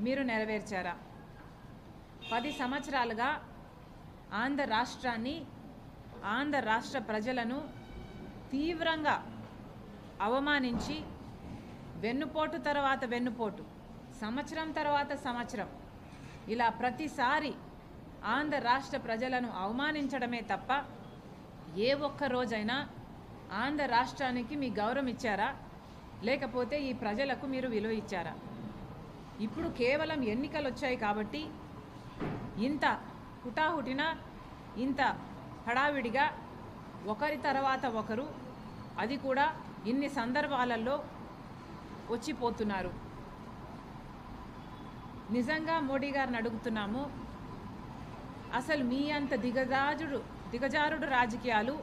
మీరు నెరవేర్చారా? 10 సంవత్సరాలుగా ఆంధ్ర రాష్ట్రాన్ని, ఆంధ్ర రాష్ట్ర ప్రజలను తీవ్రంగా అవమానించి వెన్నుపోటు తర్వాత వెన్నుపోటు, సంవత్సరం తర్వాత సంవత్సరం ఇలా ప్రతిసారి ఆంధ్ర రాష్ట్ర ప్రజలను అవమానించడమే తప్ప ఏ ఒక్క రోజైనా ఆంధ్ర రాష్ట్రానికి మీ గౌరవం ఇచ్చారా? లేకపోతే ఈ ప్రజలకు మీరు విలువ ఇచ్చారా? ఇప్పుడు కేవలం ఎన్నికలు వచ్చాయి కాబట్టి ఇంత హుటాహుటిన, ఇంత హడావిడిగా ఒకరి తర్వాత ఒకరు, అది కూడా ఇన్ని సందర్భాలలో వచ్చిపోతున్నారు. నిజంగా మోడీ గారిని అడుగుతున్నాము, అసలు మీ అంత దిగజారుడు రాజకీయాలు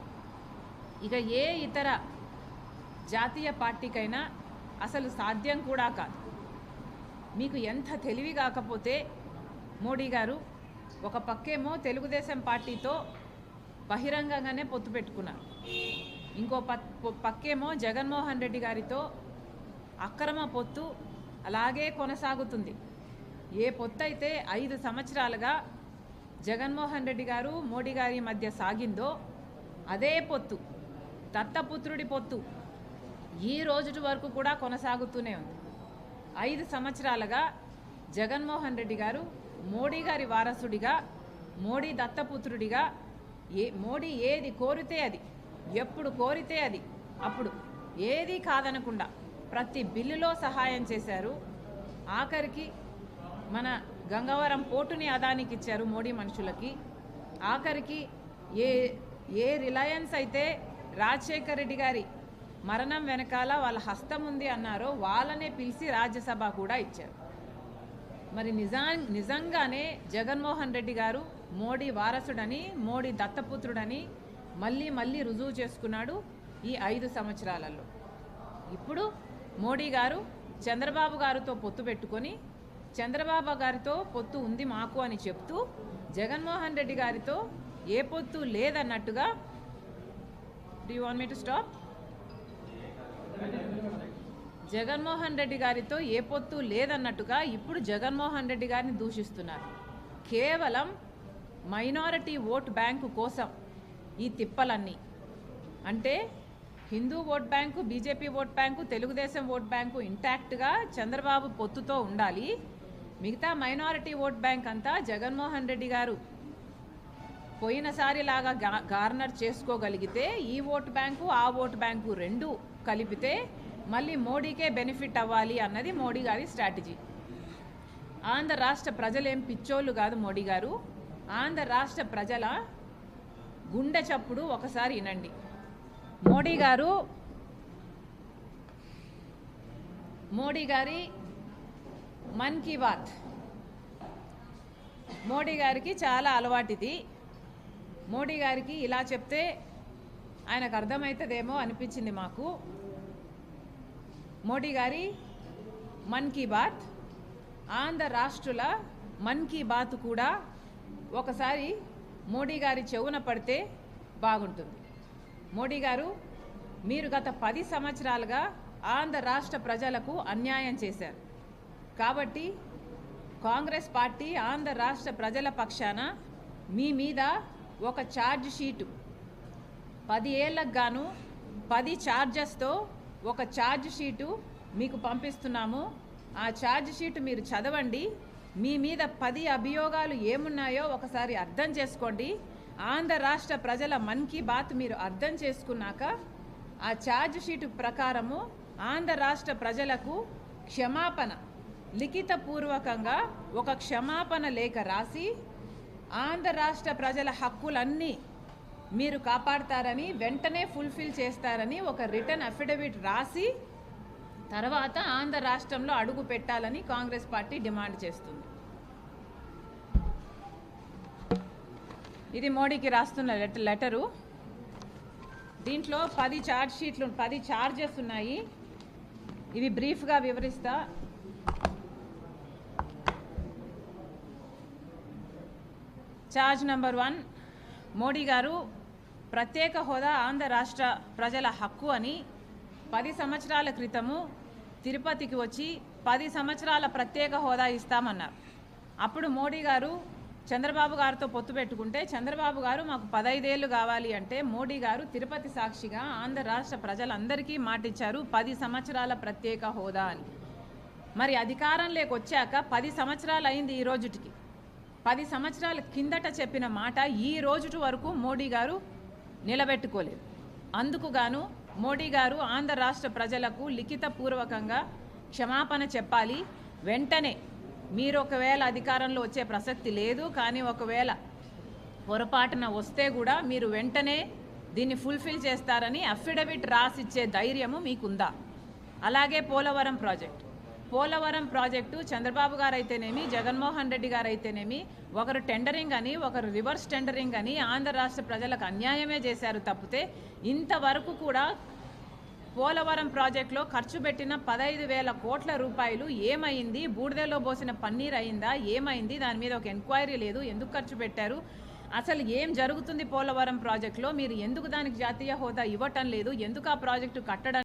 ఇక ఏ ఇతర జాతీయ పార్టీకైనా అసలు సాధ్యం కూడా కాదు. మీకు ఎంత తెలివి కాకపోతే మోడీ గారు ఒక పక్కేమో తెలుగుదేశం పార్టీతో బహిరంగంగానే పొత్తు పెట్టుకున్నారు, ఇంకో పక్కేమో జగన్మోహన్ రెడ్డి గారితో అక్రమ పొత్తు అలాగే కొనసాగుతుంది. ఏ పొత్తు అయితే 5 సంవత్సరాలుగా జగన్మోహన్ రెడ్డి గారు మోడీ గారి మధ్య సాగిందో అదే పొత్తు, దత్తపుత్రుడి పొత్తు ఈ రోజు వరకు కూడా కొనసాగుతూనే ఉంది. 5 సంవత్సరాలుగా జగన్మోహన్ రెడ్డి గారు మోడీ గారి వారసుడిగా, మోడీ దత్తపుత్రుడిగా, మోడీ ఏది కోరితే అది, ఎప్పుడు కోరితే అది, అప్పుడు ఏది కాదనకుండా ప్రతి బిల్లులో సహాయం చేశారు. ఆఖరికి మన గంగవరం పోర్టుని అదానికి ఇచ్చారు మోడీ మనుషులకి. ఆఖరికి ఏ రిలయన్స్ అయితే రాజశేఖర రెడ్డి గారి మరణం వెనకాల వాళ్ళ హస్తం ఉంది అన్నారో వాళ్ళనే పిలిచి రాజ్యసభ కూడా ఇచ్చారు. మరి నిజంగానే జగన్మోహన్ రెడ్డి గారు మోడీ వారసుడని, మోడీ దత్తపుత్రుడని మళ్ళీ రుజువు చేసుకున్నాడు ఈ 5 సంవత్సరాలలో. ఇప్పుడు మోడీ గారు చంద్రబాబు గారితో పొత్తు పెట్టుకొని, చంద్రబాబు గారితో పొత్తు ఉంది మాకు అని చెప్తూ, జగన్మోహన్ రెడ్డి గారితో ఏ పొత్తు లేదన్నట్టుగా, do you want me to stop? Jaganmohan Reddy గారితో ఏ పొత్తు లేదన్నట్టుగా ఇప్పుడు జగన్మోహన్ రెడ్డి గారిని దూషిస్తున్నారు. కేవలం మైనారిటీ ఓట్ బ్యాంకు కోసం ఈ తిప్పలన్నీ. అంటే Hindu vote bank, BJP vote bank, Telugu Desam vote bank ఇంటాక్ట్గా చంద్రబాబు పొత్తుతో ఉండాలి, మిగతా మైనారిటీ ఓట్ బ్యాంక్ అంతా జగన్మోహన్ రెడ్డి గారు పోయినసారిలాగా గార్నర్ చేసుకోగలిగితే ఈ ఓట్ బ్యాంకు ఆ ఓట్ బ్యాంకు రెండు కలిపితే మళ్ళీ మోడీకే బెనిఫిట్ అవ్వాలి అన్నది మోడీ గారి స్ట్రాటజీ. ఆంధ్ర రాష్ట్ర ప్రజలేం పిచ్చోళ్ళు కాదు మోడీ గారు. ఆంధ్ర రాష్ట్ర ప్రజల గుండె చప్పుడు ఒకసారి వినండి. మోడీ గారి మన్ కీ బాత్ మోడీ గారికి చాలా అలవాటిది. మోడీ గారికి ఇలా చెప్తే ఆయనకు అర్థమవుతుందేమో అనిపించింది మాకు. మోడీ గారి మన్ కీ బాత్, ఆంధ్ర రాష్ట్రుల మన్ కీ బాత్ కూడా ఒకసారి మోడీ గారి చెవున పడితే బాగుంటుంది. మోడీ గారు, మీరు గత 10 సంవత్సరాలుగా ఆంధ్ర రాష్ట్ర ప్రజలకు అన్యాయం చేశారు కాబట్టి కాంగ్రెస్ పార్టీ ఆంధ్ర రాష్ట్ర ప్రజల పక్షాన మీ మీద ఒక ఛార్జ్ షీటు 10 ఏళ్లకు గాను 10 ఛార్జెస్తో ఒక ఛార్జ్ షీటు మీకు పంపిస్తున్నాము. ఆ ఛార్జ్ షీటు మీరు చదవండి. మీ మీద 10 అభియోగాలు ఏమున్నాయో ఒకసారి అర్థం చేసుకోండి. ఆంధ్ర రాష్ట్ర ప్రజల మన్ కీ బాత్ మీరు అర్థం చేసుకున్నాక ఆ ఛార్జ్ షీటు ప్రకారము ఆంధ్ర రాష్ట్ర ప్రజలకు క్షమాపణ, లిఖితపూర్వకంగా ఒక క్షమాపణ లేఖ రాసి ఆంధ్ర రాష్ట్ర ప్రజల హక్కులన్నీ మీరు కాపాడతారని, వెంటనే ఫుల్ఫిల్ చేస్తారని ఒక రిటర్న్ అఫిడవిట్ రాసి తర్వాత ఆంధ్ర రాష్ట్రంలో అడుగు పెట్టాలని కాంగ్రెస్ పార్టీ డిమాండ్ చేస్తుంది. ఇది మోడీకి రాస్తున్న లెటరు. దీంట్లో 10 ఛార్జ్ షీట్లు, 10 ఛార్జెస్ ఉన్నాయి. ఇవి బ్రీఫ్గా వివరిస్తా. ఛార్జ్ నెంబర్ 1, మోడీ గారు ప్రత్యేక హోదా ఆంధ్ర రాష్ట్ర ప్రజల హక్కు అని 10 సంవత్సరాల క్రితము తిరుపతికి వచ్చి 10 సంవత్సరాల ప్రత్యేక హోదా ఇస్తామన్నారు. అప్పుడు మోడీ గారు చంద్రబాబు గారితో పొత్తు పెట్టుకుంటే చంద్రబాబు గారు మాకు 15 ఏళ్ళు కావాలి అంటే మోడీ గారు తిరుపతి సాక్షిగా ఆంధ్ర రాష్ట్ర ప్రజలందరికీ మాటిచ్చారు 10 సంవత్సరాల ప్రత్యేక హోదా అని. మరి అధికారంలోకి వచ్చాక 10 సంవత్సరాలు అయింది ఈ రోజుటికి. 10 సంవత్సరాల కిందట చెప్పిన మాట ఈ రోజుటి వరకు మోడీ గారు నిలబెట్టుకోలేదు. అందుకు గాను మోడీ గారు ఆంధ్ర రాష్ట్ర ప్రజలకు లిఖితపూర్వకంగా క్షమాపణ చెప్పాలి. వెంటనే మీరు ఒకవేళ అధికారంలో వచ్చే ప్రసక్తి లేదు, కానీ ఒకవేళ పొరపాటున వస్తే కూడా మీరు వెంటనే దీన్ని ఫుల్ఫిల్ చేస్తారని అఫిడవిట్ రాసిచ్చే ధైర్యము మీకుందా? అలాగే పోలవరం ప్రాజెక్టు చంద్రబాబు గారు అయితేనేమి, జగన్మోహన్ రెడ్డి గారు అయితేనేమి ఒకరు టెండరింగ్ అని ఒకరు రివర్స్ టెండరింగ్ అని ఆంధ్ర రాష్ట్ర ప్రజలకు అన్యాయమే చేశారు తప్పితే ఇంతవరకు కూడా పోలవరం ప్రాజెక్టులో ఖర్చు పెట్టిన 15,000 కోట్ల రూపాయలు ఏమైంది? బూడిదలో పోసిన పన్నీర్ అయిందా? ఏమైంది? దాని మీద ఒక ఎంక్వైరీ లేదు. ఎందుకు ఖర్చు పెట్టారు? అసలు ఏం జరుగుతుంది పోలవరం ప్రాజెక్టులో? మీరు ఎందుకు దానికి జాతీయ హోదా ఇవ్వటం లేదు? ఎందుకు ఆ ప్రాజెక్టు కట్టడం